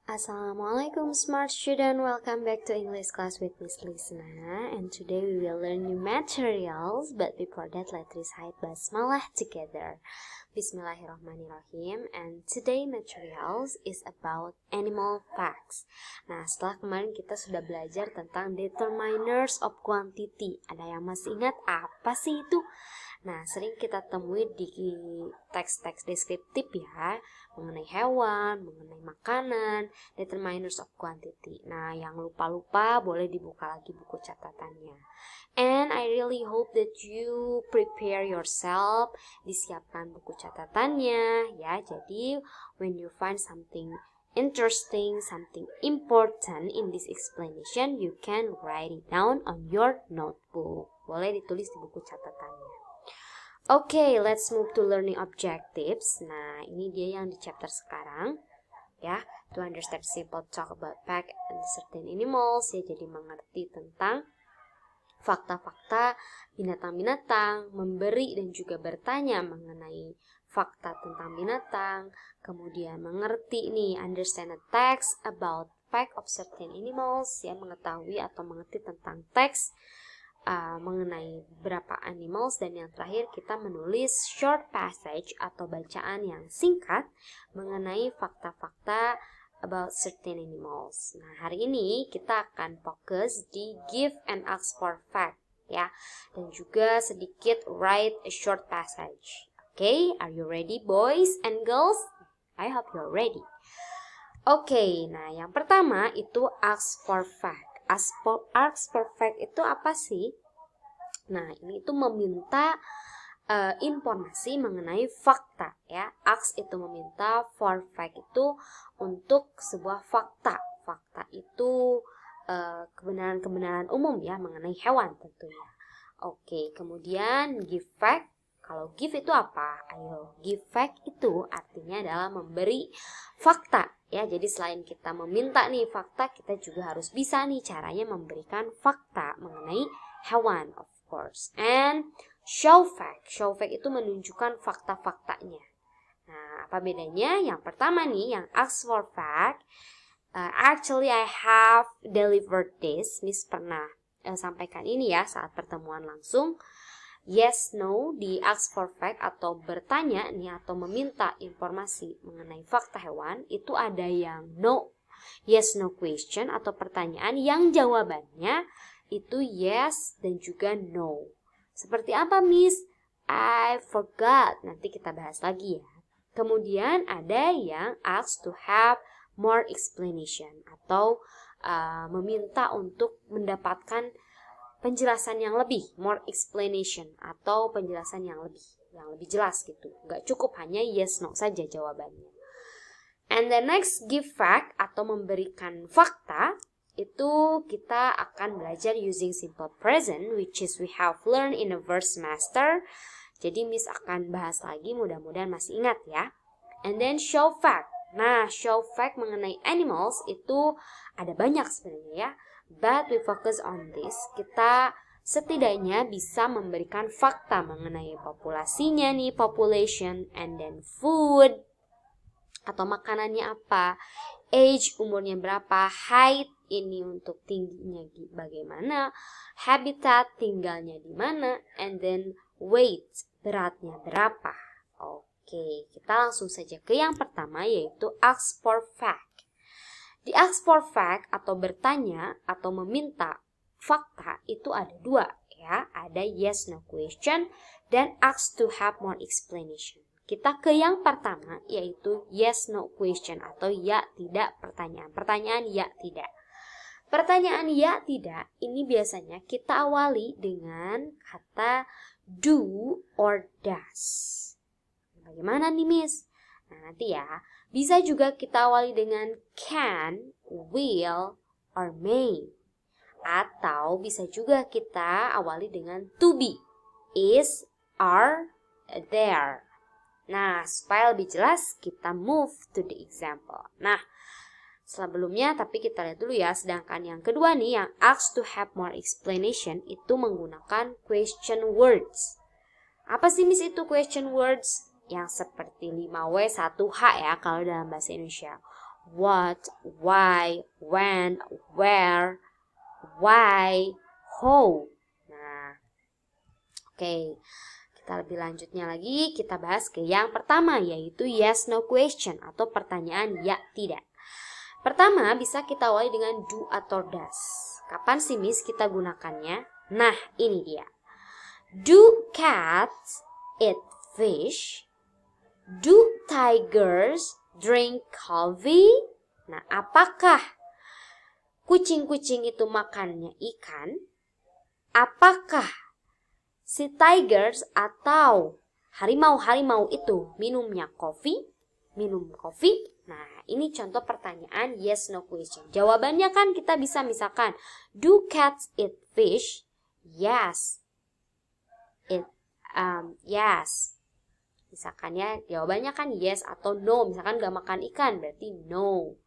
Assalamualaikum smart student, welcome back to English class with Miss Lisna, and today we will learn new materials, but before that let's recite basmalah together. Bismillahirrahmanirrahim. And today materials is about animal facts. Nah, setelah kemarin kita sudah belajar tentang determiners of quantity. Ada yang masih ingat apa sih itu? Nah, sering kita temui di teks-teks deskriptif ya, mengenai hewan, mengenai makanan, determiners of quantity. Nah, yang lupa-lupa boleh dibuka lagi buku catatannya. And I really hope that you prepare yourself, disiapkan buku catatannya ya. Jadi, when you find something interesting, something important in this explanation, you can write it down on your notebook. Boleh ditulis di buku catatannya. Okay, let's move to learning objectives. Nah, ini dia yang di chapter sekarang. Ya, to understand simple talk about fact and certain animals. Ya, jadi mengerti tentang fakta-fakta binatang-binatang, memberi dan juga bertanya mengenai fakta tentang binatang. Kemudian mengerti nih, understand a text about fact of certain animals. Ya, mengetahui atau mengerti tentang teks mengenai beberapa animals, dan yang terakhir kita menulis short passage atau bacaan yang singkat mengenai fakta-fakta about certain animals. Nah, hari ini kita akan fokus di give and ask for fact ya, dan juga sedikit write a short passage. Okay, are you ready boys and girls? I hope you're ready. Okay, nah yang pertama itu ask for fact. Ask for fact itu apa sih? Nah, ini itu meminta informasi mengenai fakta ya. Ask itu meminta, for fact itu untuk sebuah fakta. Fakta itu kebenaran-kebenaran umum ya mengenai hewan tentunya. Oke, kemudian give fact. Kalau give itu apa? Ayo, give fact itu artinya adalah memberi fakta ya. Jadi selain kita meminta nih fakta, kita juga harus bisa nih caranya memberikan fakta mengenai hewan, of course. And show fact. Show fact itu menunjukkan fakta-faktanya. Nah, apa bedanya? Yang pertama nih, yang ask for fact. Actually I have delivered this. Miss pernah sampaikan ini ya saat pertemuan langsung. Yes, no, di ask for fact atau bertanya nih atau meminta informasi mengenai fakta hewan, itu ada yang no, yes, no question atau pertanyaan yang jawabannya itu yes dan juga no. Seperti apa, Miss? I forgot. Nanti kita bahas lagi ya. Kemudian ada yang ask to have more explanation atau meminta untuk mendapatkan penjelasan yang lebih, more explanation atau penjelasan yang lebih jelas gitu. Nggak cukup hanya yes no saja jawabannya. And the next give fact atau memberikan fakta, itu kita akan belajar using simple present, which is we have learned in the first semester. Jadi Miss akan bahas lagi, mudah-mudahan masih ingat ya. And then show fact. Nah, show fact mengenai animals itu ada banyak sebenarnya ya. But we focus on this. Kita setidaknya bisa memberikan fakta mengenai populasinya nih, population, and then food atau makanannya apa, age, umurnya berapa, height, ini untuk tingginya bagaimana, habitat, tinggalnya di mana, and then weight, beratnya berapa. Oke, kita langsung saja ke yang pertama yaitu ask for fact. Di ask for fact atau bertanya atau meminta fakta itu ada dua ya, ada yes no question dan ask to have more explanation. Kita ke yang pertama yaitu yes no question atau ya tidak pertanyaan. Pertanyaan ya tidak. Pertanyaan ya tidak ini biasanya kita awali dengan kata do or does. Bagaimana nih Miss? Nah, nanti ya. Bisa juga kita awali dengan can, will, or may. Atau bisa juga kita awali dengan to be, is, are, there. Nah, supaya lebih jelas, kita move to the example. Nah, sebelumnya tapi kita lihat dulu ya. Sedangkan yang kedua nih, yang ask to have more explanation, itu menggunakan question words. Apa sih Miss itu question words? Yang seperti 5W 1H ya kalau dalam bahasa Indonesia. what, why, when, where, why, how. Nah, oke. Kita lebih lanjutnya lagi, kita bahas ke yang pertama, yaitu yes no question atau pertanyaan ya tidak. Pertama, bisa kita awali dengan do atau does. Kapan sih Miss kita gunakannya? Nah, ini dia. Do cats eat fish? Do tigers drink coffee? Nah, apakah kucing-kucing itu makannya ikan? Apakah si tigers atau harimau-harimau itu minumnya kopi? Minum kopi? Nah, ini contoh pertanyaan yes no question. Jawabannya kan kita bisa misalkan, do cats eat fish? Yes. Yes. Misalkan ya, jawabannya kan yes atau no. Misalkan gak makan ikan, berarti no.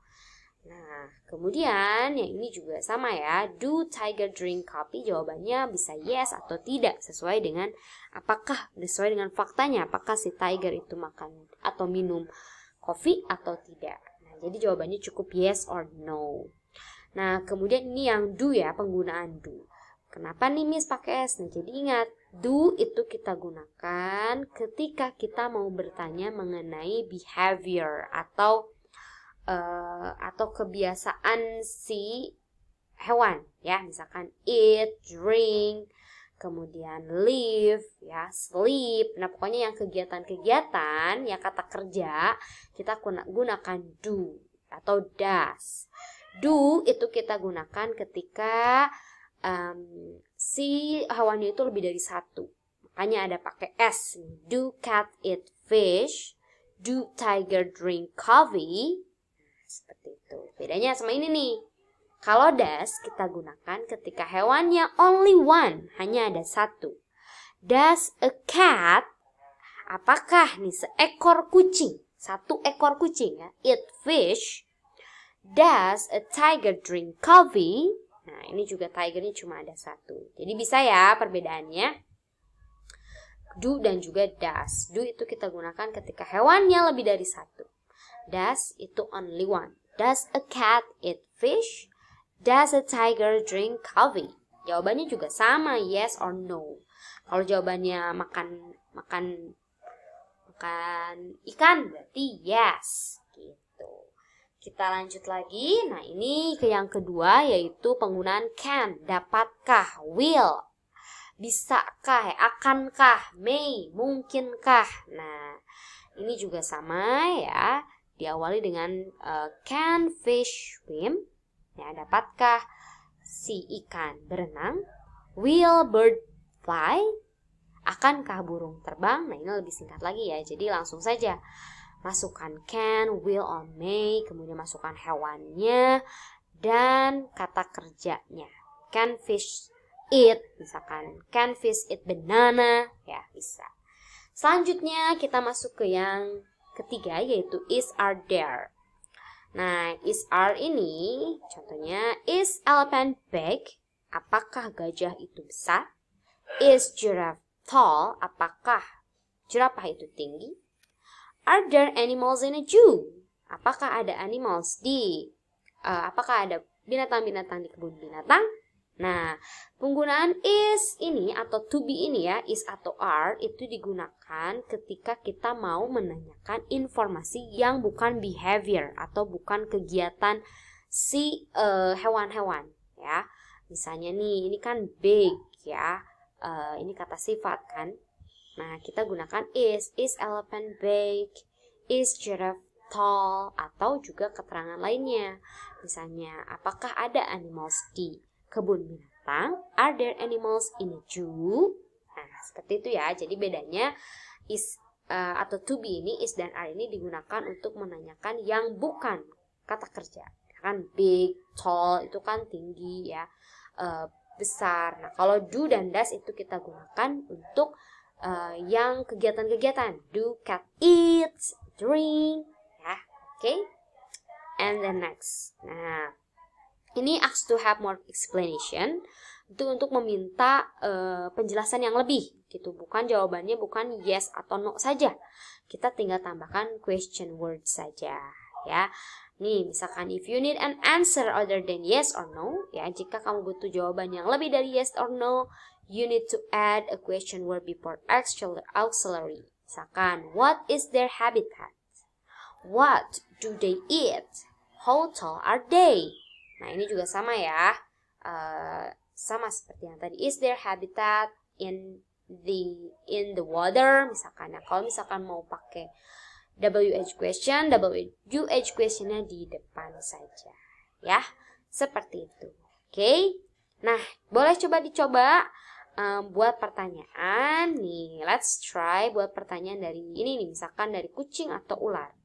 Nah, kemudian yang ini juga sama ya. Do tiger drink coffee? Jawabannya bisa yes atau tidak. Sesuai dengan faktanya. Apakah si tiger itu makan atau minum kopi atau tidak. Nah, jadi jawabannya cukup yes or no. Nah, kemudian ini yang do ya, penggunaan do. Kenapa nih Miss pakai S? Nah, jadi ingat, do itu kita gunakan ketika kita mau bertanya mengenai behavior atau kebiasaan si hewan ya, misalkan eat, drink, kemudian live ya, sleep. Nah, pokoknya yang kegiatan-kegiatan ya, kata kerja kita gunakan do atau does. Do itu kita gunakan ketika si hewannya itu lebih dari satu. Makanya ada pakai S. Do cat eat fish? Do tiger drink coffee? Seperti itu. Bedanya sama ini nih. Kalau does kita gunakan ketika hewannya only one, hanya ada satu. Does a cat, apakah nih seekor kucing, satu ekor kucing ya, eat fish? Does a tiger drink coffee? Nah, ini juga tigernya cuma ada satu. Jadi bisa ya perbedaannya. Do dan juga does. Do itu kita gunakan ketika hewannya lebih dari satu. Does itu only one. Does a cat eat fish? Does a tiger drink coffee? Jawabannya juga sama, yes or no. Kalau jawabannya makan ikan, berarti yes. Gitu. Kita lanjut lagi. Nah, ini ke yang kedua, yaitu penggunaan can. Dapatkah? Will. Bisakah? Akankah? May. Mungkinkah? Nah, ini juga sama ya. Diawali dengan can fish swim? Ya, dapatkah si ikan berenang? Will bird fly? Akankah burung terbang? Nah, ini lebih singkat lagi ya. Jadi langsung saja masukkan can, will, or may, kemudian masukkan hewannya dan kata kerjanya. Can fish eat? Misalkan can fish eat banana? Ya, bisa. Selanjutnya kita masuk ke yang ketiga, yaitu is, are, there. Nah, is, are ini contohnya, is elephant big? Apakah gajah itu besar? Is giraffe tall? Apakah jerapah itu tinggi? Are there animals in a zoo? Apakah ada apakah ada binatang-binatang di kebun binatang? Nah, penggunaan is ini atau to be ini ya, is atau are, itu digunakan ketika kita mau menanyakan informasi yang bukan behavior atau bukan kegiatan si hewan-hewan ya. Misalnya nih, ini kan big ya, ini kata sifat kan. Nah, kita gunakan is elephant big, is giraffe tall, atau juga keterangan lainnya. Misalnya, apakah ada animals di kebun binatang? Are there animals in a zoo? Nah, seperti itu ya. Jadi bedanya is atau to be ini, is dan are ini digunakan untuk menanyakan yang bukan kata kerja. Kan big, tall itu kan tinggi ya, besar. Nah, kalau do dan does itu kita gunakan untuk yang kegiatan-kegiatan. Do cat eat, drink, ya. Oke. And then next. Nah, ini ask to have more explanation. Itu untuk meminta penjelasan yang lebih gitu. Bukan jawabannya bukan yes atau no saja. Kita tinggal tambahkan question word saja ya. Nih, misalkan if you need an answer other than yes or no, ya, jika kamu butuh jawaban yang lebih dari yes or no, you need to add a question word before auxiliary. Misalkan, what is their habitat? What do they eat? How tall are they? Nah, ini juga sama ya. Sama seperti yang tadi. Is their habitat in the water? Misalkan, ya, kalau misalkan mau pakai WH question, WH questionnya di depan saja, ya, seperti itu. Oke, nah, boleh dicoba buat pertanyaan nih. Let's try buat pertanyaan dari ini nih, misalkan dari kucing atau ular.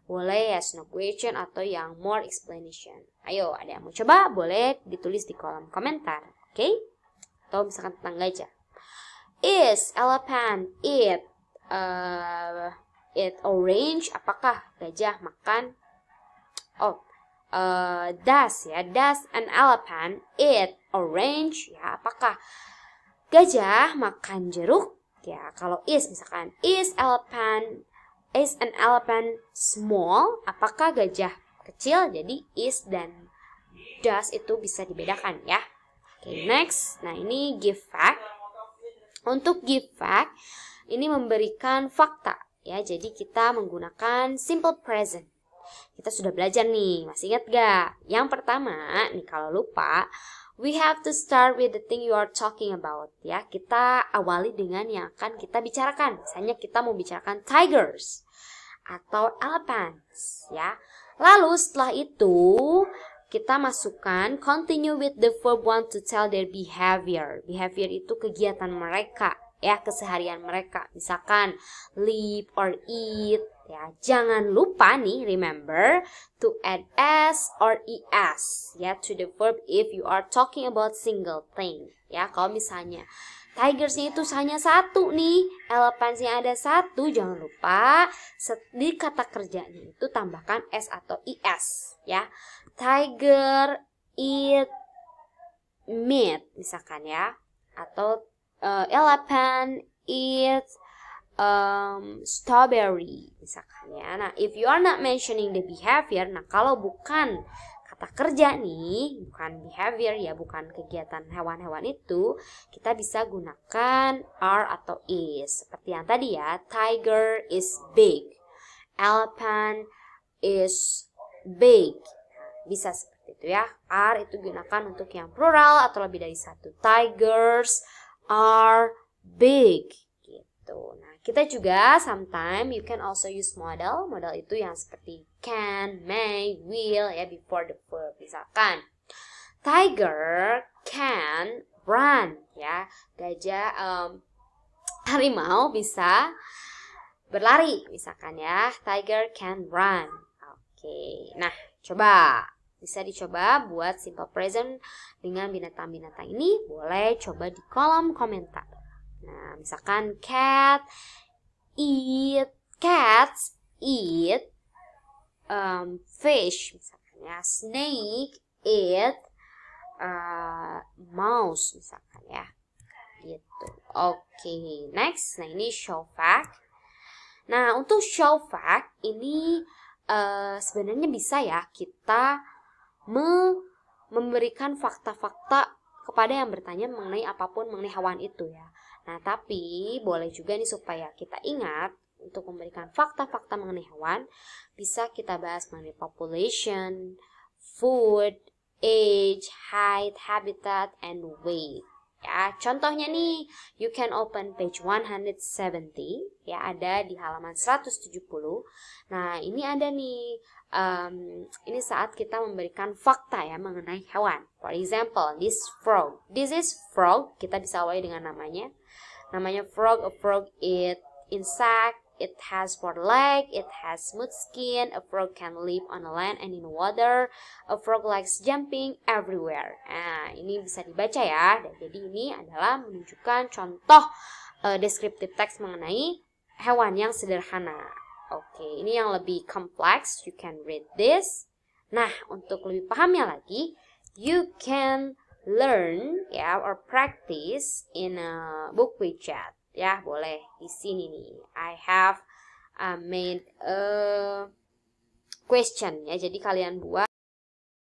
Boleh yes no question atau yang more explanation. Ayo, ada yang mau coba? Boleh ditulis di kolom komentar, oke? Atau misalkan tentang gajah. Is elephant eat orange? Apakah gajah makan? Does an elephant eat orange? Ya, apakah gajah makan jeruk? Ya, kalau is misalkan is an elephant small? Apakah gajah kecil? Jadi is dan does itu bisa dibedakan ya. Oke, next. Nah, ini give fact. Untuk give fact ini memberikan fakta. Ya, jadi kita menggunakan simple present. Kita sudah belajar nih, masih ingat gak? Yang pertama, nih kalau lupa, we have to start with the thing you are talking about. Ya, kita awali dengan yang akan kita bicarakan. Misalnya kita mau bicarakan tigers atau elephants. Ya, lalu setelah itu kita masukkan continue with the verb want to tell their behavior. Behavior itu kegiatan mereka. Ya, keseharian mereka, misalkan live or eat. Ya, jangan lupa nih, remember to add s or es ya to the verb if you are talking about single thing. Ya, kalau misalnya tigersnya itu hanya satu nih, elephantsnya ada satu, jangan lupa di kata kerjanya itu tambahkan s atau es. Ya, tiger eat meat misalkan ya, atau elephant eat strawberry misalkan ya. Nah, if you are not mentioning the behavior, nah kalau bukan kata kerja nih, bukan behavior ya, bukan kegiatan hewan-hewan itu, kita bisa gunakan are atau is. Seperti yang tadi ya, tiger is big, elephant is big. Bisa seperti itu ya. Are itu gunakan untuk yang plural atau lebih dari satu. Tigers are big gitu. Nah, kita juga sometimes you can also use modal. Modal itu yang seperti can, may, will ya before the verb. Misalkan tiger can run ya. Gajah harimau bisa berlari misalkan ya. Tiger can run. Oke. Nah, coba bisa dicoba buat simple present dengan binatang-binatang ini. Boleh coba di kolom komentar. Nah, misalkan cats eat fish misalkan ya. Snake eat mouse misalkan ya. Gitu. Oke, next. Nah, ini show fact. Nah, untuk show fact ini sebenarnya bisa ya kita memberikan fakta-fakta kepada yang bertanya mengenai apapun mengenai hewan itu ya. Nah, tapi boleh juga nih supaya kita ingat untuk memberikan fakta-fakta mengenai hewan, bisa kita bahas mengenai population, food, age, height, habitat, and weight. Ya, contohnya nih, you can open page 170, ya, ada di halaman 170. Nah, ini ada nih, ini saat kita memberikan fakta ya mengenai hewan. For example, this is frog, kita bisa awali dengan namanya. Namanya frog, a frog eat insect, it has 4 legs, it has smooth skin, a frog can live on the land and in water, a frog likes jumping everywhere. Nah, ini bisa dibaca ya. Jadi ini adalah menunjukkan contoh deskriptif teks mengenai hewan yang sederhana. Oke, ini yang lebih kompleks, you can read this. Nah, untuk lebih pahamnya lagi, you can learn ya or practice in a book widget. Ya, boleh di sini nih. I have made a question ya. Jadi kalian buat